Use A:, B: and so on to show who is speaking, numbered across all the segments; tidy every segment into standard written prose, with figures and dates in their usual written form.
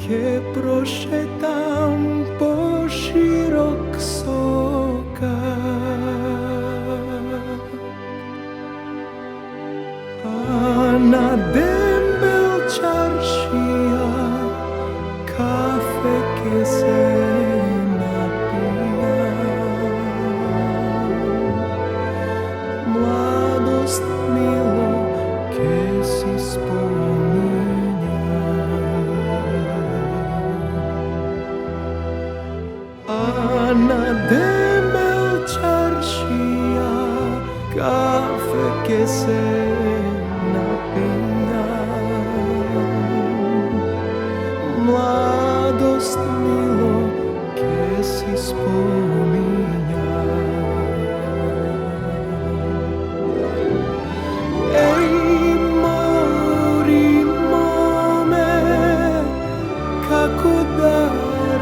A: che prošetam po širok sokak, a na dembel čaršija kafe ke se napijam. Mladost milo ke si spominjam, a na dembel čaršija kafe ke se mladost milo ke si spominjam. Ej mori mome, kako da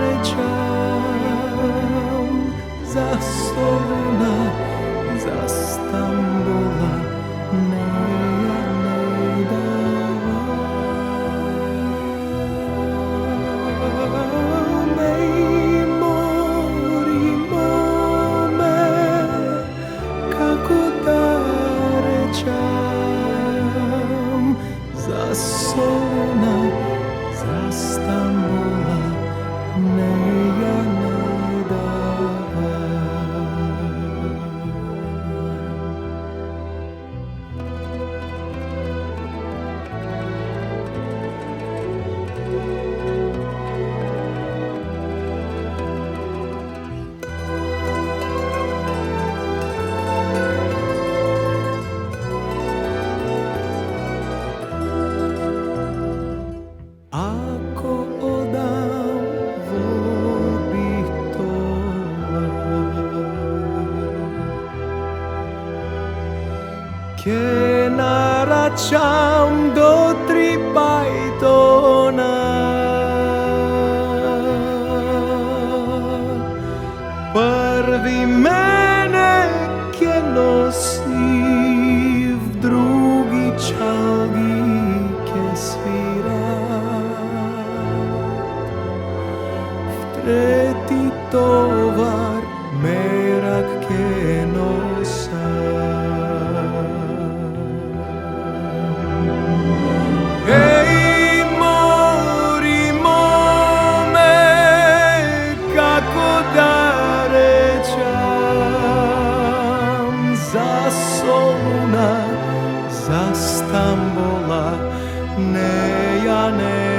A: rečam, za Soluna, za Stambola ne ja ne davam. Ej mori mome, kako da rečam, za Soluna, za Stambola ne ja ne davam. Ako odam vodi tola, ke naračam do 3 pajtona, prvi mene ke nosi, v drugi čalgi ke svira, v tretji tovar merak ke nosa. Ej mori mome, kako da rečam, za Soluna, za Stambola ne ja ne